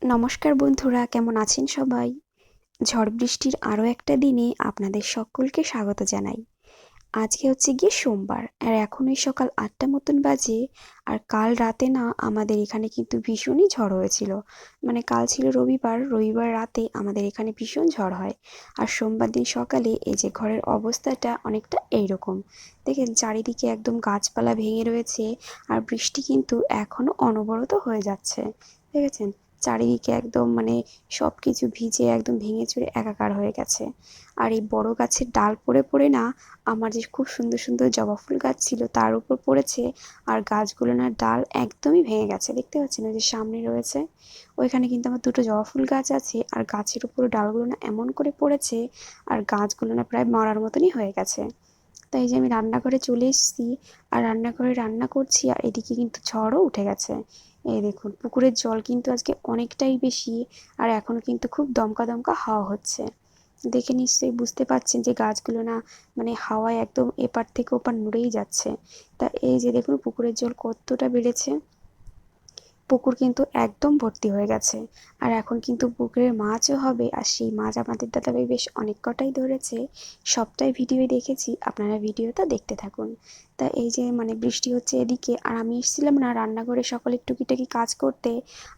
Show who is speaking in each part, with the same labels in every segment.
Speaker 1: নমস্কার বন্ধুরা, কেমন আছেন সবাই? ঝড় বৃষ্টির আরও একটা দিনে আপনাদের সকলকে স্বাগত জানাই। আজকে হচ্ছে গিয়ে সোমবার, আর এখন ওই সকাল ৮টা মতন বাজে। আর কাল রাতে না আমাদের এখানে কিন্তু ভীষণই ঝড় হয়েছিল। মানে কাল ছিল রবিবার, রবিবার রাতে আমাদের এখানে ভীষণ ঝড় হয়। আর সোমবার দিন সকালে এই যে ঘরের অবস্থাটা অনেকটা এইরকম। দেখেন চারিদিকে একদম গাছপালা ভেঙে রয়েছে, আর বৃষ্টি কিন্তু এখনও অনবরত হয়ে যাচ্ছে। দেখেছেন চারিদিকে একদম মানে সব কিছু ভিজে একদম ভেঙে চুরে একাকার হয়ে গেছে। আর এই বড় গাছের ডাল পড়ে পড়ে না আমার যে খুব সুন্দর সুন্দর জবা ফুল গাছ ছিল তার উপর পড়েছে। আর গাছগুলো না ডাল একদমই ভেঙে গেছে, দেখতে পাচ্ছেন ওই যে সামনে রয়েছে ওইখানে কিন্তু আমার দুটো জবা ফুল গাছ আছে, আর গাছের উপর ডালগুলো না এমন করে পড়েছে আর গাছগুলো না প্রায় মরার মতনই হয়ে গেছে। তাই যে আমি রান্নাঘরে চলে এসেছি, আর রান্নাঘরে রান্না করছি, আর এদিকে কিন্তু ঝড়ও উঠে গেছে। এই দেখুন পুকুরের জল কিন্তু আজকে অনেকটাই বেশি, আর এখনও কিন্তু খুব দমকা দমকা হাওয়া হচ্ছে। দেখে নিশ্চয়ই বুঝতে পারছেন যে গাছগুলো না মানে হাওয়ায় একদম এপার থেকে ওপার নড়েই যাচ্ছে। তা এই যে দেখুন পুকুরের জল কতটা বেড়েছে, পুকুর কিন্তু একদম ভর্তি হয়ে গেছে। আর এখন কিন্তু পুকুরে মাছও হবে, আর সেই মাছ আমাদের দাদাভাই বেশ অনেক কটাই ধরেছে। সবটাই ভিডিওই দেখেছি, আপনারা ভিডিওটা দেখতে থাকুন। তা এই যে মানে বৃষ্টি হচ্ছে এদিকে, আর আমি এসেছিলাম না রান্নাঘরে সকালের টুকিটাকি কাজ করতে,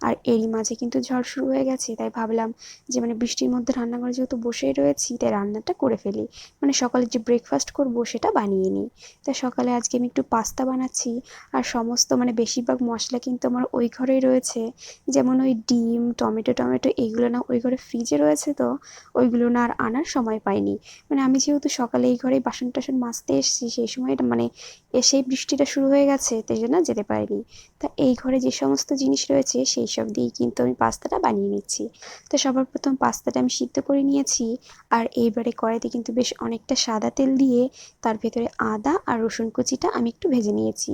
Speaker 1: আর এরই মাঝে কিন্তু ঝড় শুরু হয়ে গেছে। তাই ভাবলাম যে মানে বৃষ্টির মধ্যে রান্নাঘরে যেহেতু বসেই রয়েছি তাই রান্নাটা করে ফেলি, মানে সকালে যে ব্রেকফাস্ট করব সেটা বানিয়ে নিই। তাই সকালে আজকে আমি একটু পাস্তা বানাচ্ছি। আর সমস্ত মানে বেশিরভাগ মশলা কিন্তু আমার ওই ঘরেই রয়েছে। যেমন ওই ডিম, টমেটো টমেটো এইগুলো না ওই ঘরে ফ্রিজে রয়েছে, তো ওইগুলো না আর আনার সময় পাইনি। মানে আমি যেহেতু সকালে এই ঘরেই বাসন টাসন মাজতে এসেছি, সেই সময় মানে এসেই বৃষ্টিটা শুরু হয়ে গেছে, তাই জন্য যেতে পারিনি। তা এই ঘরে যে সমস্ত জিনিস রয়েছে সেই সব দিয়েই কিন্তু আমি পাস্তাটা বানিয়ে নিচ্ছি। তো সবার প্রথম পাস্তাটা আমি সিদ্ধ করে নিয়েছি, আর এইবারে কড়াইতে কিন্তু বেশ অনেকটা সাদা তেল দিয়ে তার ভেতরে আদা আর রসুন কুচিটা আমি একটু ভেজে নিয়েছি।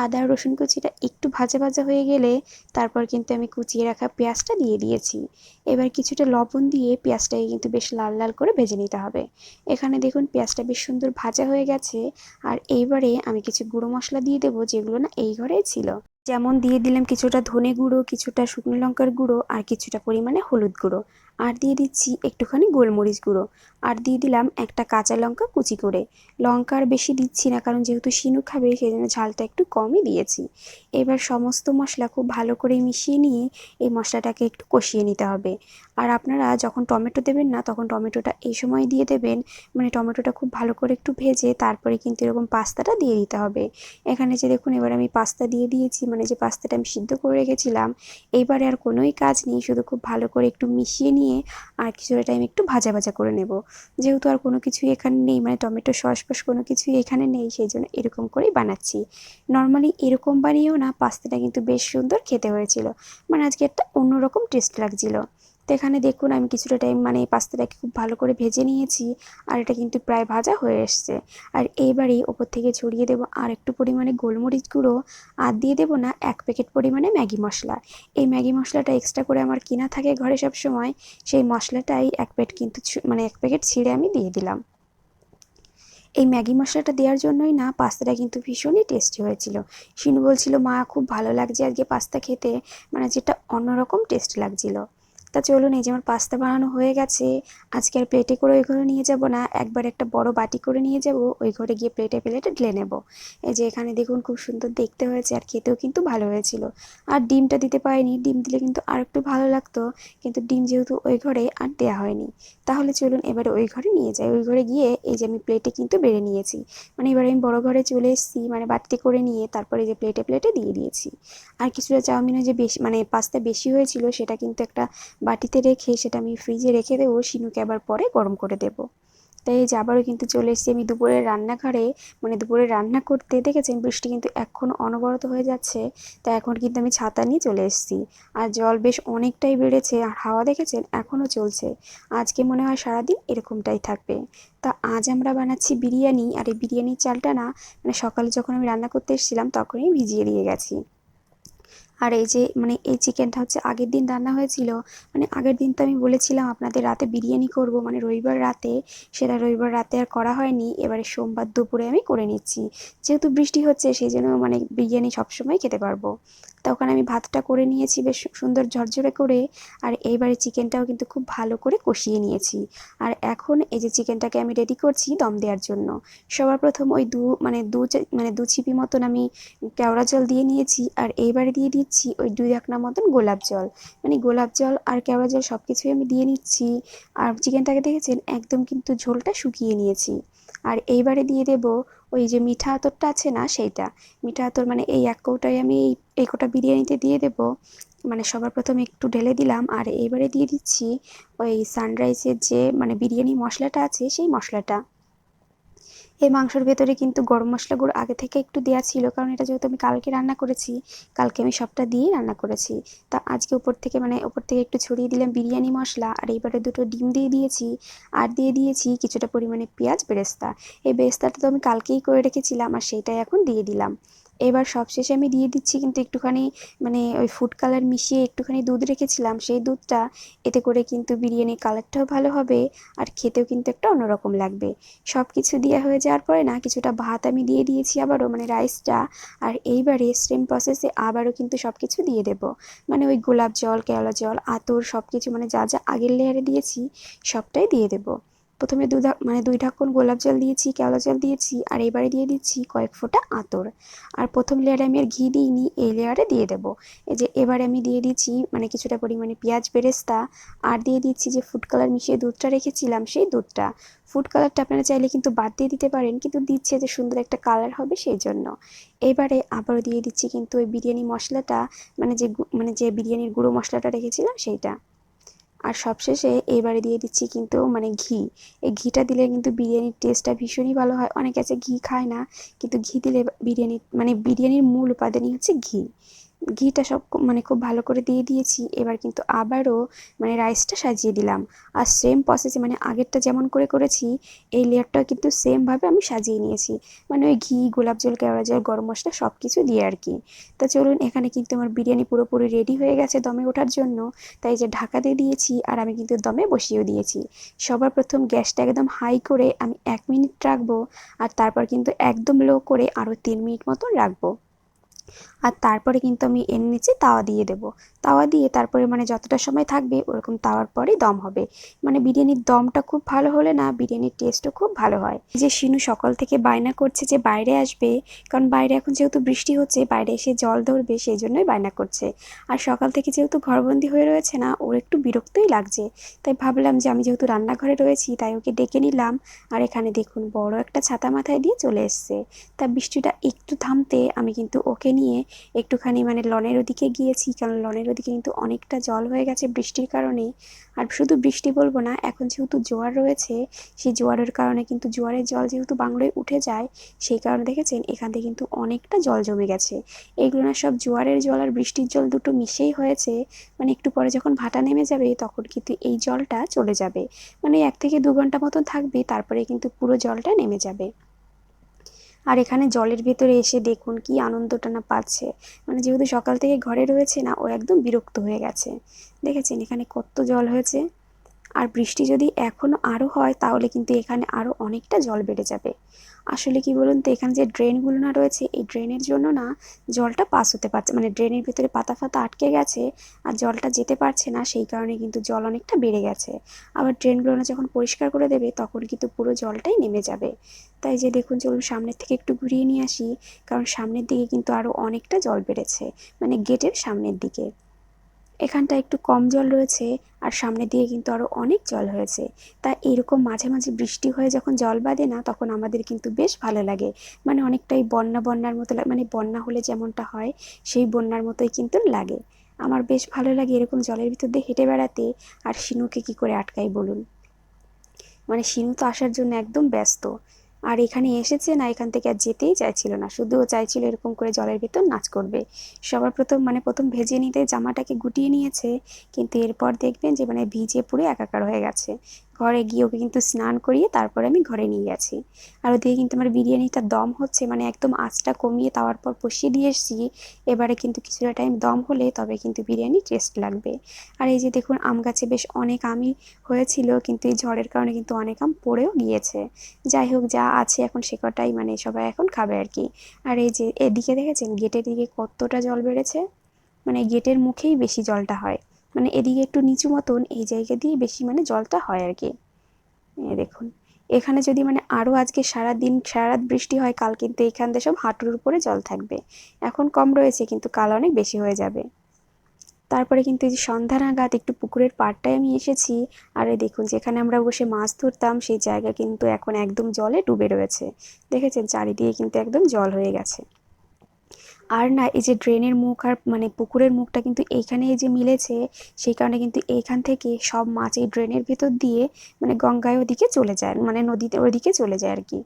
Speaker 1: আদা আর রসুন কুচিটা একটু ভাজা ভাজা হয়ে গেলে তারপর কিন্তু আমি কুচিয়ে রাখা পেঁয়াজটা দিয়ে দিয়েছি। এবার কিছুটা লবণ দিয়ে পেঁয়াজটাকে কিন্তু বেশ লাল লাল করে ভেজে নিতে হবে। এখানে দেখুন পেঁয়াজটা বেশ সুন্দর ভাজা হয়ে গেছে। আর এইবারে আমি কিছু গুঁড়ো মশলা দিয়ে দেবো, যেগুলো না এই ঘরেই ছিল। যেমন দিয়ে দিলাম কিছুটা ধনে গুঁড়ো, কিছুটা শুকনো লঙ্কার গুঁড়ো, আর কিছুটা পরিমাণে হলুদ গুঁড়ো। আর দিয়ে দিচ্ছি একটুখানি গোলমরিচ গুঁড়ো। আর দিয়ে দিলাম একটা কাঁচা লঙ্কা কুচি করে। লঙ্কা আর বেশি দিচ্ছি না, কারণ যেহেতু শিনু খাবে সেই জন্য ঝালটা একটু কমই দিয়েছি। এবার সমস্ত মশলা খুব ভালো করে মিশিয়ে নিয়ে এই মশলাটাকে একটু কষিয়ে নিতে হবে। আর আপনারা যখন টমেটো দেবেন না তখন টমেটোটা এই সময় দিয়ে দেবেন, মানে টমেটোটা খুব ভালো করে একটু ভেজে তারপরে কিন্তু এরকম পাস্তাটা দিয়ে দিতে হবে। এখানে যে দেখুন এবার আমি পাস্তা দিয়ে দিয়েছি, মানে যে পাস্তাটা আমি সিদ্ধ করে রেখেছিলাম। এইবারে আর কোনোই কাজ নেই, শুধু খুব ভালো করে একটু মিশিয়ে নিয়ে আর কিছুটা টাইম একটু ভাজা ভাজা করে নেব। যেহেতু আর কোনো কিছুই এখানে নেই, মানে টমেটো সস ফস কোনো কিছুই এখানে নেই, সেই জন্য এরকম করেই বানাচ্ছি। নর্মালি এরকম বানিয়েও না পাস্তাটা কিন্তু বেশ সুন্দর খেতে হয়েছিল, মানে আজকে একটা অন্যরকম টেস্ট লাগছিল। তো এখানে দেখুন আমি কিছুটা টাইম মানে এই পাস্তাটাকে খুব ভালো করে ভেজে নিয়েছি, আর এটা কিন্তু প্রায় ভাজা হয়ে এসছে। আর এইবারেই ওপর থেকে ছড়িয়ে দেবো আর একটু পরিমাণে গোলমরিচ গুঁড়ো, আর দিয়ে দেবো না 1 প্যাকেট পরিমাণে ম্যাগি মশলা। এই ম্যাগি মশলাটা এক্সট্রা করে আমার কেনা থাকে ঘরে সব সময়, সেই মশলাটাই 1 প্যাকেট কিন্তু মানে 1 প্যাকেট ছিঁড়ে আমি দিয়ে দিলাম। এই ম্যাগি মশলাটা দেওয়ার জন্যই না পাস্তাটা কিন্তু ভীষণই টেস্টি হয়েছিল। শিনু বলছিল মা খুব ভালো লাগছে আজকে পাস্তা খেতে, মানে যেটা অন্যরকম টেস্ট লাগছিল। তা চলুন এই যে আমার পাস্তা বানানো হয়ে গেছে। আজকে আর প্লেটে করে ওই ঘরে নিয়ে যাব না, একবার একটা বড় বাটি করে নিয়ে যাব, ওই ঘরে গিয়ে প্লেটে প্লেটে ঢেলে নেব। এই যে এখানে দেখুন খুব সুন্দর দেখতে হয়েছে, আর খেতেও কিন্তু ভালো হয়েছিল। আর ডিমটা দিতে পারিনি, ডিম দিলে কিন্তু আর একটু ভালো লাগতো, কিন্তু ডিম যেহেতু ওই ঘরে আর দেওয়া হয়নি। তাহলে চলুন এবারে ওই ঘরে নিয়ে যাই। ওই ঘরে গিয়ে এই যে আমি প্লেটে কিন্তু বেড়ে নিয়েছি, মানে এবারে আমি বড় ঘরে চলে এসেছি, মানে বাটিতে করে নিয়ে তারপরে যে প্লেটে প্লেটে দিয়ে দিয়েছি। আর কিছুটা চাউমিনও যে বেশি মানে পাস্তা বেশি হয়েছিল সেটা কিন্তু একটা বাটিতে রেখে সেটা আমি ফ্রিজে রেখে দেবো, শিনুকে আবার পরে গরম করে দেবো। তাই এই যে আবারও কিন্তু চলে এসেছি আমি দুপুরের রান্নাঘরে, মানে দুপুরে রান্না করতে। দেখেছেন বৃষ্টি কিন্তু এখন অনবরত হয়ে যাচ্ছে, তাই এখন কিন্তু আমি ছাতা নিয়ে চলে এসেছি। আর জল বেশ অনেকটাই বেড়েছে, আর হাওয়া দেখেছেন এখনও চলছে। আজকে মনে হয় সারাদিন এরকমটাই থাকবে। তা আজ আমরা বানাচ্ছি বিরিয়ানি, আর এই বিরিয়ানির চালটা না মানে সকালে যখন আমি রান্না করতে এসেছিলাম তখনই ভিজিয়ে দিয়ে গেছি। আর এই যে এই চিকেনটা হচ্ছে আগের দিন রান্না হয়েছিল। আগের দিন তো আমি বলেছিলাম আপনাদের রাতে বিরিয়ানি করব, রবিবার রাতে। সেটা রবিবার রাতে আর করা হয়নি, এবারে সোমবার দুপুরে আমি করে নিচ্ছি। যেহেতু বৃষ্টি হচ্ছে সেই জন্য বিরিয়ানি সবসময় খেতে পারবো। তখন আমি ভাতটা করে নিয়েছি বেশ সুন্দর ঝরঝরে করে। আর এইবারে চিকেনটাও কিন্তু খুব ভালো করে কষিয়ে নিয়েছি। আর এখন এই যে চিকেনটাকে আমি রেডি করছি দম দেওয়ার জন্য। সবার প্রথম ওই দু ছিপি মতন আমি কেওড়া জল দিয়ে নিয়েছি। আর এইবারে দিয়ে দিচ্ছি ওই 2 ঢাকনা মতন গোলাপ জল। গোলাপ জল আর কেওড়া জল সব কিছুই আমি দিয়ে নিচ্ছি। আর চিকেনটাকে দেখেছেন একদম কিন্তু ঝোলটা শুকিয়ে নিয়েছি। আর এইবারে দিয়ে দেব ওই যে মিঠা আতরটা আছে না, সেইটা। মিঠা আতর এই এক কৌটায় আমি এই কৌটা বিরিয়ানিতে দিয়ে দেব। সবার প্রথমে একটু ঢেলে দিলাম। আর এইবারে দিয়ে দিচ্ছি ওই সানরাইজের যে বিরিয়ানি মশলাটা আছে, সেই মশলাটা। এই মাংসের ভেতরে কিন্তু গরম মশলা গুঁড়ো আগে থেকে একটু দেওয়া ছিল, কারণ এটা যেহেতু আমি কালকে রান্না করেছি, কালকে আমি সবটা দিয়েই রান্না করেছি। তা আজকে উপর থেকে একটু ছড়িয়ে দিলাম বিরিয়ানি মশলা। আর এইবারে 2টো ডিম দিয়ে দিয়েছি। আর দিয়ে দিয়েছি কিছুটা পরিমাণে পেঁয়াজ বেরেস্তা। এই বেরেস্তাটা তো আমি কালকেই করে রেখেছিলাম, আর সেইটাই এখন দিয়ে দিলাম। এবার সবশেষে আমি দিয়ে দিচ্ছি কিন্তু একটুখানি ওই ফুড কালার মিশিয়ে একটুখানি দুধ রেখেছিলাম, সেই দুধটা। এতে করে কিন্তু বিরিয়ানির কালারটাও ভালো হবে, আর খেতেও কিন্তু একটা অন্যরকম লাগবে। সব কিছু দেওয়া হয়ে যাওয়ার পরে কিছুটা ভাত আমি দিয়ে দিয়েছি আবারও, রাইসটা। আর এইবারে সেম প্রসেসে আবারও কিন্তু সব কিছু দিয়ে দেব। ওই গোলাপ জল, কেওড়া জল, আতর সব কিছু যা যা আগের লেয়ারে দিয়েছি সবটাই দিয়ে দেব। প্রথমে 2 ঢাকন গোলাপ জল দিয়েছি, কেওড়া জল দিয়েছি, আর এবারে দিয়ে দিচ্ছি কয়েক ফোঁটা আতর। আর প্রথম লেয়ারে আমি আর ঘি দিইনি, এই লেয়ারে দিয়ে দেব। এই যে এবারে আমি দিয়ে দিচ্ছি কিছুটা পরিমাণে পেঁয়াজ বেরেস্তা। আর দিয়ে দিচ্ছি যে ফুড কালার মিশিয়ে দুধটা রেখেছিলাম, সেই দুধটা। ফুড কালারটা আপনারা চাইলে কিন্তু বাদ দিয়ে দিতে পারেন, কিন্তু দিচ্ছে যে সুন্দর একটা কালার হবে সেই জন্য। এবারে আবারও দিয়ে দিচ্ছি কিন্তু ওই বিরিয়ানি মশলাটা, যে বিরিয়ানির গুঁড়ো মশলাটা রেখেছিলাম সেইটা। আর সবশেষে এবারে দিয়ে দিচ্ছি কিন্তু ঘি। এই ঘিটা দিলে কিন্তু বিরিয়ানির টেস্টটা ভীষণই ভালো হয়। অনেকে আছে ঘি খায় না, কিন্তু ঘি দিলে বিরিয়ানি বিরিয়ানির মূল উপাদানই হচ্ছে ঘি। ঘিটা সব খুব ভালো করে দিয়ে দিয়েছি। এবার কিন্তু আবারও রাইসটা সাজিয়ে দিলাম। আর সেম প্রসেসে আগেরটা যেমন করে করেছি, এই লেয়ারটাও কিন্তু সেমভাবে আমি সাজিয়ে নিয়েছি। ওই ঘি, গোলাপ জল, কেওড়া জল, গরম মশলা সব কিছু দিয়ে আর কি। তো চলুন, এখানে কিন্তু আমার বিরিয়ানি পুরোপুরি রেডি হয়ে গেছে দমে ওঠার জন্য। তাই যে ঢাকা দিয়ে দিয়েছি, আর আমি কিন্তু দমে বসিয়েও দিয়েছি। সবার প্রথম গ্যাসটা একদম হাই করে আমি 1 মিনিট রাখবো। আর তারপর কিন্তু একদম লো করে আরও 3 মিনিট মতন রাখবো। আর তারপরে কিন্তু আমি এর নিচে তাওয়া দিয়ে দেবো। তাওয়া দিয়ে তারপরে যতটা সময় থাকবে ওরকম তাওয়ার পরেই দম হবে। বিরিয়ানির দমটা খুব ভালো হলে না, বিরিয়ানির টেস্টও খুব ভালো হয়। যে শিনু সকাল থেকে বায়না করছে যে বাইরে আসবে, কারণ বাইরে এখন যেহেতু বৃষ্টি হচ্ছে, বাইরে এসে জল ধরবে, সেই জন্যই বায়না করছে। আর সকাল থেকে যেহেতু ঘরবন্দি হয়ে রয়েছে না, ওর একটু বিরক্তই লাগছে। তাই ভাবলাম যে আমি যেহেতু রান্নাঘরে রয়েছি, তাই ওকে ডেকে নিলাম। আর এখানে দেখুন বড় একটা ছাতা মাথায় দিয়ে চলে এসছে। তা বৃষ্টিটা একটু থামতে আমি কিন্তু ওকে নিয়ে একটুখানি লনের ওদিকে গিয়েছি, কারণ লনের ওদিকে কিন্তু অনেকটা জল হয়ে গেছে বৃষ্টির কারণে। আর শুধু বৃষ্টি বলবো না, এখন যেহেতু জোয়ার রয়েছে, সেই জোয়ারের কারণে কিন্তু জোয়ারের জল যেহেতু বাংলোয় উঠে যায়, সেই কারণে দেখেছেন এখান থেকে কিন্তু অনেকটা জল জমে গেছে। এইগুলো না সব জোয়ারের জল আর বৃষ্টির জল দুটো মিশেই হয়েছে। একটু পরে যখন ভাটা নেমে যাবে, তখন কিন্তু এই জলটা চলে যাবে। 1 থেকে 2 ঘন্টা মতন থাকবে, তারপরে কিন্তু পুরো জলটা নেমে যাবে। আর এখানে জলের ভেতরে এসে দেখুন কি আনন্দটা না পাচ্ছে। যেহেতু সকাল থেকে ঘরে রয়েছে না, ও একদম বিরক্ত হয়ে গেছে। দেখেছেন এখানে কত জল হয়েছে। আর বৃষ্টি যদি এখনও আরও হয়, তাহলে কিন্তু এখানে আরও অনেকটা জল বেড়ে যাবে। আসলে কি বলুন তো, এখানে যে ড্রেনগুলো না রয়েছে, এই ড্রেনের জন্য না জলটা পাস হতে পারছে, ড্রেনের ভিতরে পাতা ফাতা আটকে গেছে, আর জলটা যেতে পারছে না, সেই কারণে কিন্তু জল অনেকটা বেড়ে গেছে। আবার ড্রেনগুলো না যখন পরিষ্কার করে দেবে, তখন কিন্তু পুরো জলটাই নেমে যাবে। তাই যে দেখুন, চলুন সামনের থেকে একটু ঘুরিয়ে নিয়ে আসি, কারণ সামনের দিকে কিন্তু আরও অনেকটা জল বেড়েছে, গেটের সামনের দিকে। এখানটা একটু কম জল রয়েছে, আর সামনের দিকে কিন্তু আরও অনেক জল হয়েছে। তা এরকম মাঝে মাঝে বৃষ্টি হয়ে যখন জল বাঁধে না, তখন আমাদের কিন্তু বেশ ভালো লাগে। অনেকটাই বন্যার মতো বন্যা হলে যেমনটা হয়, সেই বন্যার মতোই কিন্তু লাগে। আমার বেশ ভালো লাগে এরকম জলের ভিতর দিয়ে হেঁটে বেড়াতে। আর শিনুকে কি করে আটকাই বলুন। শিনু তো আসার জন্য একদম ব্যস্ত। আর এখানে এসেছে না, এখান থেকে আর যেতেই চাইছিল না, শুধু ও চাইছিল এরকম করে জলের ভিতর নাচ করবে। সবার প্রথম প্রথম ভেজে নিতে জামাটাকে গুটিয়ে নিয়েছে, কিন্তু এরপর দেখবেন যে ভিজে পুরো একাকার হয়ে গেছে। ঘরে গিয়ে ওকে কিন্তু স্নান করিয়ে তারপরে আমি ঘরে নিয়ে গেছি। আর ওদিকে কিন্তু আমার বিরিয়ানিটা দম হচ্ছে, মানে একদম আঁচটা কমিয়ে তাওয়ার পর বসিয়ে দিয়ে এসেছি। এবারে কিন্তু কিছুটা টাইম দম হলে তবে কিন্তু বিরিয়ানি টেস্ট লাগবে। আর এই যে দেখুন, আম গাছে বেশ অনেক আমই হয়েছিল, কিন্তু এই ঝড়ের কারণে কিন্তু অনেক আম পড়েও গিয়েছে। যাই হোক, যা আছে এখন সে কটাই মানে সবাই এখন খাবে আর কি। আর এই যে এদিকে দেখেছেন গেটের দিকে কতটা জল বেড়েছে, মানে গেটের মুখেই বেশি জলটা হয়, মানে এদিকে একটু নিচু মতন এই জায়গা দিয়ে বেশি মানে জলটা হয় আর কি। দেখুন, এখানে যদি মানে আরও আজকে সারাদিন সারা রাত বৃষ্টি হয়, কাল কিন্তু এখান দিয়ে সব হাঁটুর উপরে জল থাকবে। এখন কম রয়েছে কিন্তু কাল অনেক বেশি হয়ে যাবে। তারপরে কিন্তু এই যে সন্ধ্যা নাগাদ একটু পুকুরের পাড়টায় আমি এসেছি। আর এই দেখুন, যেখানে আমরা বসে মাছ ধরতাম সেই জায়গা কিন্তু এখন একদম জলে ডুবে রয়েছে। দেখেছেন চারিদিকে কিন্তু একদম জল হয়ে গেছে। আর না, এই যে ড্রেনের মুখ আর মানে পুকুরের মুখটা কিন্তু এইখানে এই যে মিলেছে, সেই কারণে কিন্তু এইখান থেকে সব মাছ এই ড্রেনের ভেতর দিয়ে মানে গঙ্গায় ওদিকে চলে যায়, মানে নদীতে ওদিকে চলে যায় আর কি।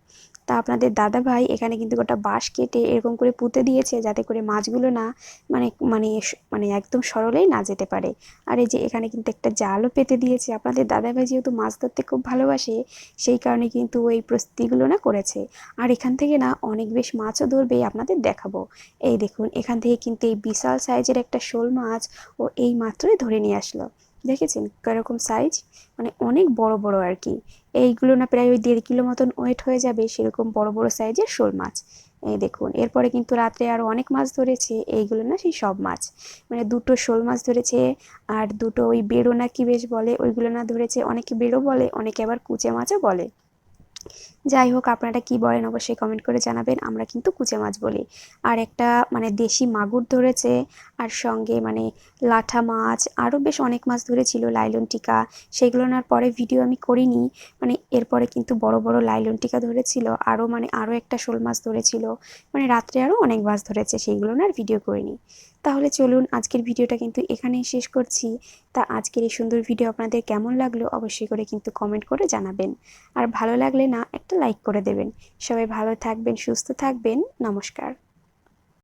Speaker 1: তা আপনাদের দাদা ভাই এখানে কিন্তু গোটা বাঁশ কেটে এরকম করে পুঁতে দিয়েছে, যাতে করে মাছগুলো না মানে মানে মানে একদম সরলেই না যেতে পারে। আর এই যে এখানে কিন্তু একটা জালও পেতে দিয়েছে। আপনাদের দাদা ভাই যেহেতু মাছ ধরতে খুব ভালোবাসে, সেই কারণে কিন্তু ওই প্রস্তুতিগুলো না করেছে। আর এখান থেকে না অনেক বেশ মাছও ধরবে, আপনাদের দেখাবো। এই দেখুন, এখান থেকে কিন্তু এই বিশাল সাইজের একটা শোল মাছ ও এই মাত্রই ধরে নিয়ে আসলো। দেখেছেন কিরকম সাইজ, মানে অনেক বড় বড় আর কি। এইগুলো না প্রায় ওই 1.5 কিলো মতন ওয়েট হয়ে যাবে, সেরকম বড় বড় সাইজের শোল মাছ। এই দেখুন, এরপরে কিন্তু রাত্রে আরও অনেক মাছ ধরেছে। এইগুলো না সেই সব মাছ, মানে 2টো শোল মাছ ধরেছে, আর 2টো ওই বেড়ো না কি বেশ বলে ওইগুলো না ধরেছে। অনেকে বেড়ো বলে, অনেকে আবার কুচে মাছও বলে। যাই হোক, আপনারা কি বলেন অবশ্যই কমেন্ট করে জানাবেন। আমরা কিন্তু কুচে মাছ বলি। আর একটা মানে দেশি মাগুর ধরেছে, আর সঙ্গে মানে লাঠা মাছ, আরও বেশ অনেক মাছ ধরেছিল, লাইলন টিকা। সেগুলো আর পরে ভিডিও আমি করিনি, মানে এরপরে কিন্তু বড় বড় লাইলন টিকা ধরেছিল, আরও মানে আরও একটা শোল মাছ ধরেছিল, মানে রাত্রে আরও অনেক মাছ ধরেছে, সেইগুলো আর ভিডিও করিনি। তাহলে চলুন আজকের ভিডিওটা কিন্তু এখানেই শেষ করছি। তা আজকের এই সুন্দর ভিডিও আপনাদের কেমন লাগলো অবশ্যই করে কিন্তু কমেন্ট করে জানাবেন। আর ভালো লাগলে না একটা লাইক করে দেবেন। সবাই ভালো থাকবেন, সুস্থ থাকবেন। নমস্কার।